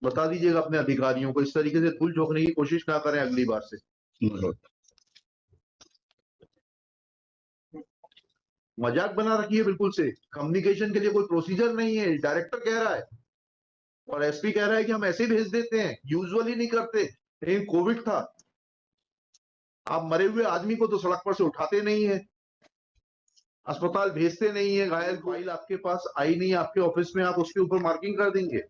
बता दीजिएगा अपने अधिकारियों को, इस तरीके से धूल झोंकने की कोशिश ना करें अगली बार से। मजाक बना रखी है बिल्कुल से। कम्युनिकेशन के लिए कोई प्रोसीजर नहीं है, डायरेक्टर कह रहा है और एसपी कह रहा है कि हम ऐसे भेज देते हैं, यूजुअली नहीं करते, लेकिन कोविड था। आप मरे हुए आदमी को तो सड़क पर से उठाते नहीं है, अस्पताल भेजते नहीं है, घायल फाइल आपके पास आई नहीं आपके ऑफिस में, आप उसके ऊपर मार्किंग कर देंगे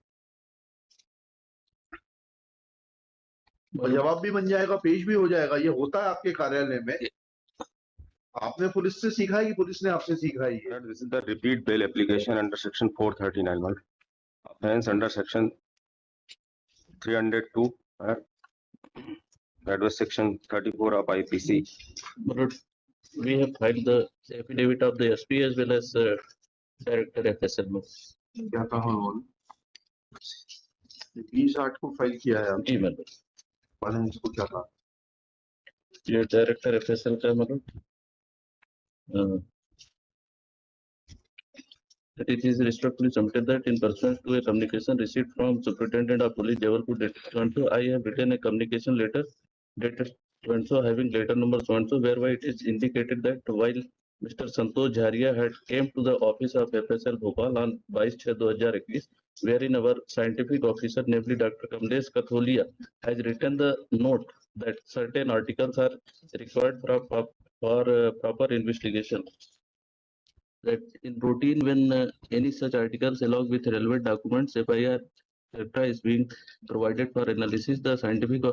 और जवाब भी बन जाएगा, पेश भी हो जाएगा। ये होता है आपके कार्यालय में। आपने पुलिस से सीखा है कि पुलिस ने आपसे सीखा है? This is the repeat bail application under section 439. Offense under section 302. That was section 34 of IPC. But we have filed the affidavit of the SP as well as Director FSL. क्या कहा उन्होंने? 20/8 को file किया है आपने? जी मतलब मैंने इसको क्या कहा? ये डायरेक्टर FSL का मतलब that it is respectfully submitted that in pursuance to a communication received from Superintendent of Police Jabalpur dated so I have written a communication letter dated so having letter number so whereby it is indicated that while Mr. Santosh Jharia had came to the office of FSL Bhopal on 22/6/2021, wherein our scientific officer, namely Dr. Kamlesh Katholia, has written the note that certain articles are required for proper investigation. That in routine when any such articles along with relevant documents, FIR, etc. is being provided for analysis, the scientific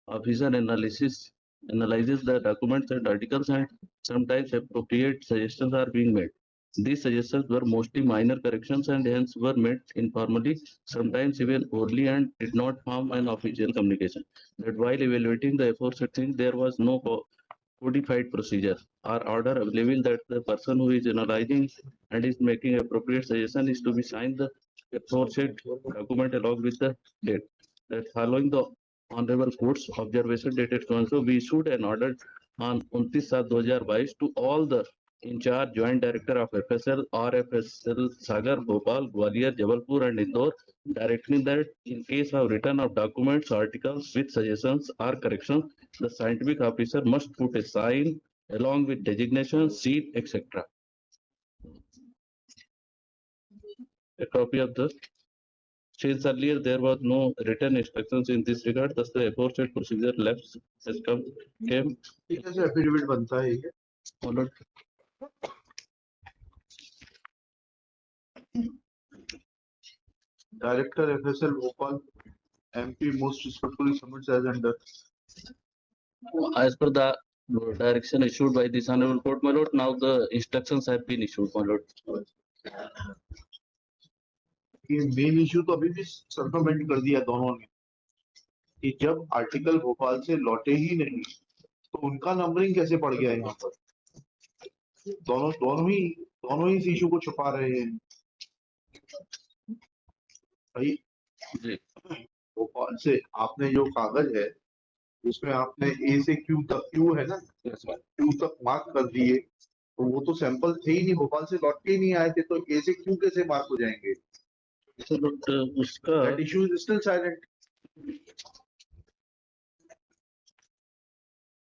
officer analyzes the documents and articles, and sometimes appropriate suggestions are being made. These suggestions were mostly minor corrections and hence were made informally, sometimes even orally, and did not form an official communication. That while evaluating the aforesaid thing, there was no codified procedure or order available that the person who is analyzing and is making appropriate suggestion is to be signed the aforesaid document along with the date. That following the Honorable Court's observation dated so we issued an order on 29/7/2022 to all the in charge Joint Director of FSL, RFSL Sagar, Bhopal, Gwalior, Jabalpur and Indore, directing that in case of return of documents, articles with suggestions or corrections, the scientific officer must put a sign along with designation, seal, etc. A copy of the since earlier there was no written instructions in this regard, thus the aforesaid procedure lapse has came कैसे affidavit बनता है ये? followed. Director FSL Bhopal, MP most respectfully submits as under. As per the direction issued by this honorable court, my lord, now the instructions have been issued, my lord. ये main issue तो अभी भी circumvent कर दिया दोनों ने कि जब आर्टिकल भोपाल से लौटे ही नहीं तो उनका नंबरिंग कैसे पड़ गया यहाँ पर? दोनों ही इस इशू को छुपा रहे हैं भाई। भोपाल से आपने जो कागज है उसमें आपने ए से क्यू तक, क्यू है ना, क्यू तक मार्क कर दिए, तो वो तो सैंपल थे ही नहीं, भोपाल से लौट के ही नहीं आए थे, तो ए से क्यू कैसे मार्क हो जाएंगे? उसका That issue is still silent.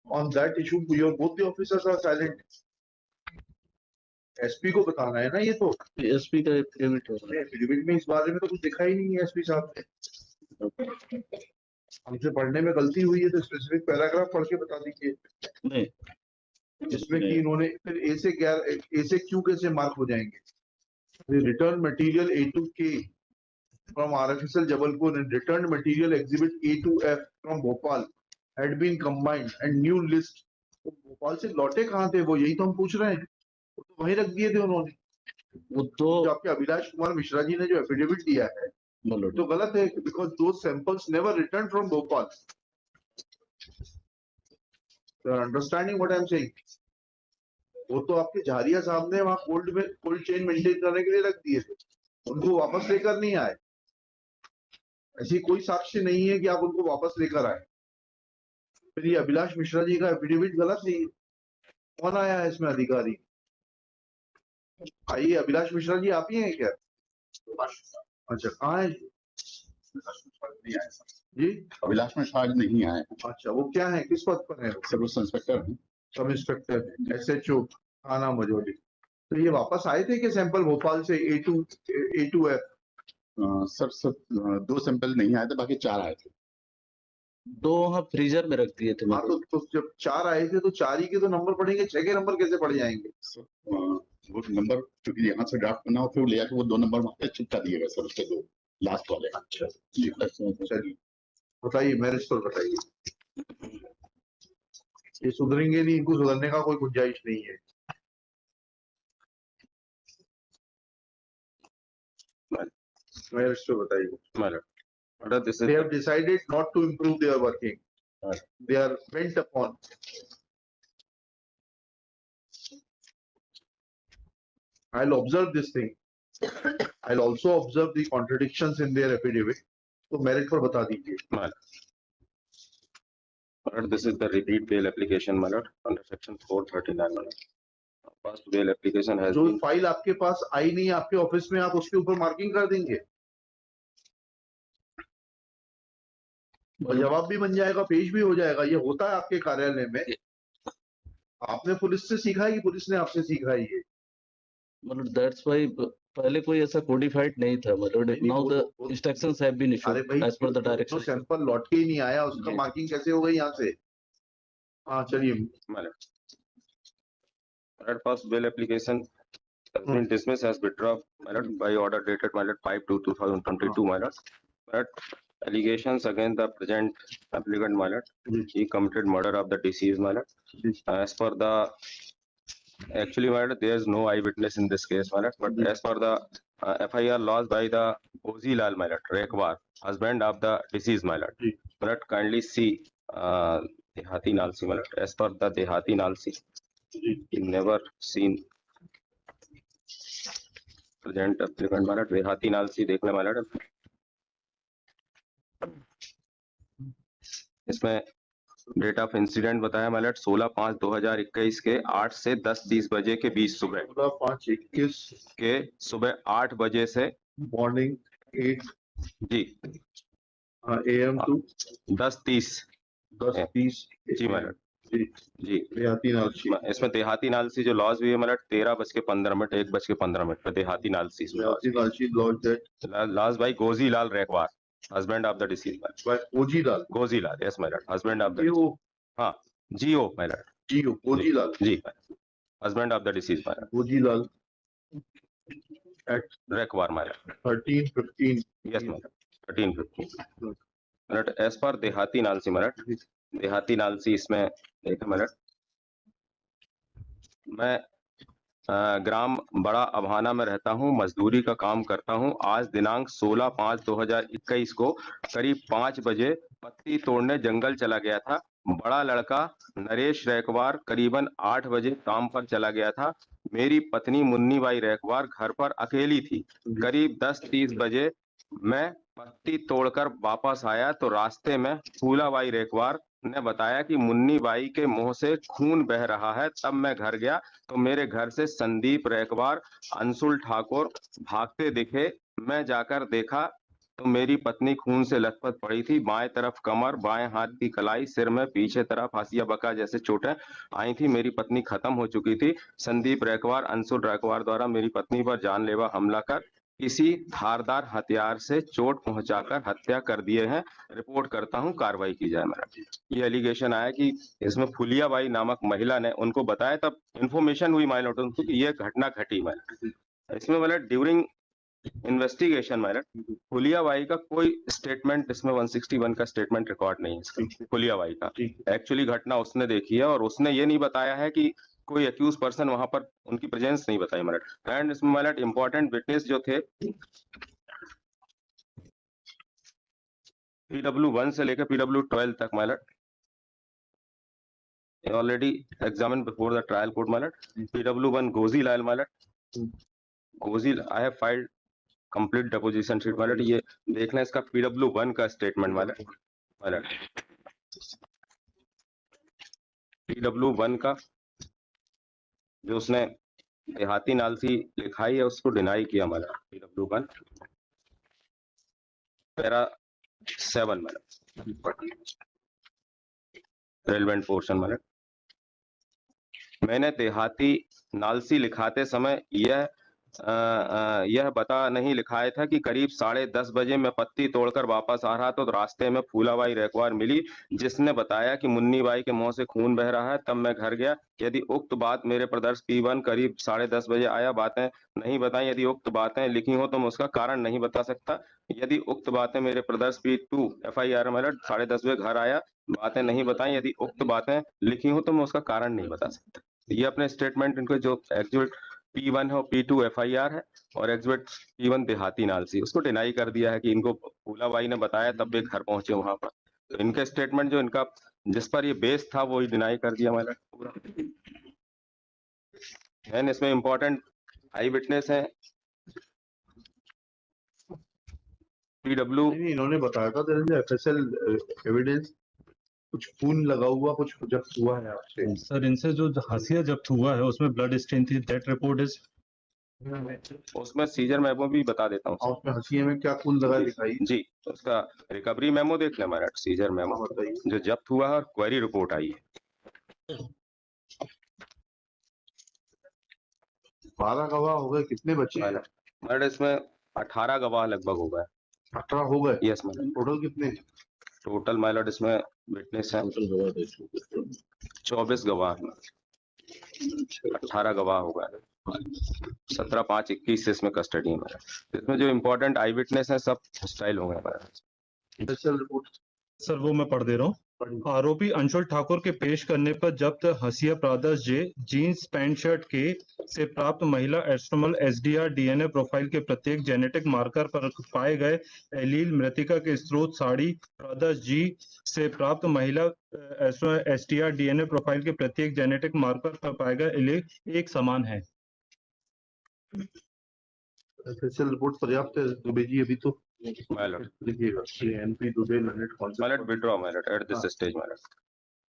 On that issue, both the officers are silent. SP को बताना है ना ये तो। एसपी का एफिडेविट है। एफिडेविट में इस बारे में तो कुछ दिखा ही नहीं है एसपी साहब ने। हमसे पढ़ने में गलती हुई है तो स्पेसिफिक पैराग्राफ पढ़ के बता दीजिए। नहीं, जिसमें कि इन्होंने फिर ए से क्यू कैसे मार्क हो जाएंगे? Return material A2K from RFSL Jabalpur and returned material exhibit A2F from Bhopal had been combined and new list. तो भोपाल से लौटे कहाँ थे वो, यही तो हम पूछ रहे हैं। वो तो वहीं रख दिए थे उन्होंने। वो तो जो आपके अभिलाष कुमार मिश्रा जी ने जो एफिडेविट दिया है तो गलत है, because those samples never returned from Bhopal. You are understanding what I am saying? वो तो आपके झारिया साहब ने वहाँ कोल्ड चेन मेंटेन करने के लिए रख दिए थे, उनको वापस लेकर नहीं आए। ऐसी कोई साक्ष्य नहीं है कि आप उनको वापस लेकर आए। फिर ये अभिलाष मिश्रा जी का एफिडेविट गलत है। कौन आया है इसमें अधिकारी? आइए, अभिलाष मिश्रा जी आप ही हैं क्या? अच्छा, कहाँ है? नहीं आए सर। जी अभिलाष में शायद नहीं आए। अच्छा, वो क्या है, किस पद पर है? सब इंस्पेक्टर हैं। सब इंस्पेक्टर SHO थाना मझौली। तो ये वापस आए थे कि सैंपल भोपाल से A2F? सर 2 सैंपल नहीं आए थे, बाकी 4 आए थे। 2 वहाँ फ्रीजर में रख दिए थे हाँ, मतलब। तो जब 4 आए थे तो 4 ही के तो नंबर पड़ेंगे, 6 के नंबर कैसे पड़ जाएंगे? सर, वो नंबर क्योंकि यहाँ से ड्राफ्ट करना हो, फिर ले आके वो 2 नंबर वहाँ पे चिपका दिए गए सर, उसके 2 लास्ट वाले। अच्छा जी। अच्छा, चलिए, बताइए मैरिज पर बताइए। ये सुधरेंगे नहीं, इनको सुधरने का कोई गुंजाइश नहीं है। मैरिज पर बताइए। My lord. Order, this is They the have decided not to improve their working. They are bent upon. I'll observe this thing. I'll also observe the contradictions in their affidavit. तो merit पर बता दीजिए। my lord. Order, this is the repeat bail application, my lord, under section 439, my lord. First bail application has जो been file आपके पास आई नहीं है आपके office में, आप उसके ऊपर मार्किंग कर देंगे और जवाब भी बन जाएगा, पेश भी हो जाएगा। ये होता है आपके कार्यालय में। आपने पुलिस से सीखा है कि पुलिस ने आपसे सीखा है ये? मतलब दैट्स व्हाई पहले कोई ऐसा कोडिफाइड नहीं था मतलब। नहीं, नाउ वो द तो- इंस्ट्रक्शंस हैव बीन अरे इशूड भाई, एज पर द तो डायरेक्शन। सैंपल लौट के ही नहीं आया, उसका जी। मार्किंग कैसे हो गई यहाँ से? हाँ चलिए। my lord. Order, first bail application has been dismissed as withdrawn, my lord, by order dated, my lord, 5/2/2022, my lord. My lord, allegations against the present applicant, my lord, he committed murder of the deceased, my lord. As per the, actually, my lord, there is no eyewitness in this case, my lord, but as per the FIR lodged by the Ozi Lal, my lord, Rekwar, husband of the deceased, my lord. Ji. My lord, kindly see Dehati Nalsi, my lord. As per the Dehati Nalsi, he never seen present applicant, my lord. Dehati Nalsi देख ले, my lord. इसमें date of incident बताया, my lord, 16/5/2021 के 8 से 10:30 बजे के बीच सुबह 16/5/21 के सुबह 8 बजे से मॉर्निंग 8 जी AM to 10:30 10:30 जी my lord, जी जी। देहाती नालसी। इसमें देहाती नालसी जो लॉज हुई है, my lord, 13:15, 1:15 पे देहाती नालसी देहाती नालसी lodge that lodge by Goji Lal Rekwar, husband of the deceased, my lord. By Oji Lal. Goji Lal, yes my lord, husband of the GO हाँ GO, my lord, Jio OG Lal. Ji my lord. husband of the deceased, my lord. OG Lal at Rekwar, my lord. 13:15 Yes, my lord. 13:15. My lord, as per देहाती नालसी, my lord, देहाती नालसी इसमें देखा, my lord, मैं ग्राम बड़ा अभाना में रहता हूं, मजदूरी का काम करता हूं। आज दिनांक 16/5/2021 को करीब 5 बजे पत्ती तोड़ने जंगल चला गया था। बड़ा लड़का नरेश रैकवार करीबन 8 बजे काम पर चला गया था। मेरी पत्नी मुन्नी बाई रैकवार घर पर अकेली थी। करीब 10:30 बजे मैं पत्ती तोड़कर वापस आया तो रास्ते में फूलाबाई रैकवार ने बताया कि मुन्नी बाई के मुंह से खून बह रहा है। तब मैं घर गया तो मेरे घर से संदीप रैकवार, अंशुल ठाकुर भागते दिखे। मैं जाकर देखा तो मेरी पत्नी खून से लथपथ पड़ी थी। बाएं तरफ कमर, बाएं हाथ की कलाई, सिर में पीछे तरफ हंसिया बका जैसे चोटें आई थी। मेरी पत्नी खत्म हो चुकी थी। संदीप रैकवार, अंशुल रैकवार द्वारा मेरी पत्नी पर जानलेवा हमला कर किसी धारदार हथियार से चोट पहुंचाकर हत्या कर दिए हैं। रिपोर्ट करता हूं, कार्रवाई की जाए। मैडम, ये एलिगेशन आया कि इसमें फुलियाबाई नामक महिला ने उनको बताया, तब इंफॉर्मेशन हुई माइलॉट उनको कि ये घटना घटी। मैडम, इसमें मतलब ड्यूरिंग इन्वेस्टिगेशन मैडम फुलियाबाई का कोई स्टेटमेंट इसमें 161 का स्टेटमेंट रिकॉर्ड नहीं है इसका। फुलियाबाई का एक्चुअली घटना उसने देखी है और उसने ये नहीं बताया है कि कोई एक्यूज पर्सन वहां पर उनकी प्रेजेंस नहीं बताई मैडम। एंड इसमें मैडम इंपॉर्टेंट विटनेस जो थे PW1 से लेकर PW12 तक madam already examine before the trial court madam. PW1 goji Lal madam, goji I have filed complete deposition sheet madam. ये देखना इसका PW1 का स्टेटमेंट मैडम, PW1 का जो उसने देहाती नालसी लिखाई है उसको डिनाई किया madam. PW1 para 7 madam, relevant portion madam. मैंने देहाती नालसी लिखाते समय यह बता नहीं लिखाया था कि करीब 10:30 बजे मैं पत्ती तोड़कर वापस आ रहा था तो रास्ते में फूलाबाई रेकवार मिली, जिसने बताया कि मुन्नी बाई के मुंह से खून बह रहा है। तब मैं घर गया। यदि उक्त बात मेरे प्रदर्श P1 करीब 10:30 बजे आया, बातें नहीं बताई। यदि उक्त बातें लिखी हो तो मैं उसका कारण नहीं बता सकता। यदि उक्त बातें मेरे प्रदर्श P2 FIR में 10:30 बजे घर आया, बातें नहीं बताई। यदि उक्त बातें लिखी हो तो मैं उसका कारण नहीं बता सकता। ये अपने स्टेटमेंट इनको जो एग्जिबिट P1 है और P2 FIR है और एग्जिबिट P1 देहाती नालसी, उसको डिनाई कर दिया है कि इनको फूलाबाई ने बताया तब वे घर पहुंचे वहां पर। तो इनके स्टेटमेंट जो इनका जिस पर ये बेस था वो ही डिनाई कर दिया हमारा पूरा। एंड इसमें इंपॉर्टेंट आई विटनेस है PW। नहीं, इन्होंने बताया था देयर इज FSL एविडेंस, कुछ खून लगा हुआ कुछ जब्त हुआ है आपसे। सर इनसे जो हाशिया जब्त हुआ है उसमें ब्लड स्टेन थी, दैट रिपोर्ट इज उसमें सीजर मेमो भी बता देता हूँ और उसमें हंसिए में क्या खून लगा दिखाई जी। उसका रिकवरी मेमो देख लें हमारा, सीजर मेमो बताइए। जो जब्त हुआ है और क्वेरी रिपोर्ट आई है। 12 गवाह हो गए, कितने बचे हैं? मैडम इसमें 18 गवाह लगभग हो गए। 18 हो गए। Yes madam. टोटल कितने? टोटल माइलॉट इसमें विटनेस है 24 गवाह हैं। 18 गवाह हो गए। 17/5/21 से इसमें कस्टडी है मेरा। इसमें जो इम्पोर्टेंट आई विटनेस है सब हॉस्टाइल हो गए हमारा। स्पेशल रिपोर्ट सर वो मैं पढ़ दे रहा हूँ। आरोपी अंशुल ठाकुर के पेश करने पर जब्त हसिया ब्रदर्स जे जीन्स पैंट शर्ट के से प्राप्त महिला एस्ट्रोमल SDR DNA प्रोफाइल के प्रत्येक जेनेटिक मार्कर पर पाए गए एलील, मृतिका के स्रोत साड़ी ब्रदर्स जी से प्राप्त महिला STR DNA प्रोफाइल के प्रत्येक जेनेटिक मार्कर पर पाए गए एलील एक समान है। स्पेशल रिपोर्ट पर्याप्त है दुबे जी? अभी तो माइलॉट लिखिएगा NP Dubey my lord withdraw my lord at this stage माइलॉट।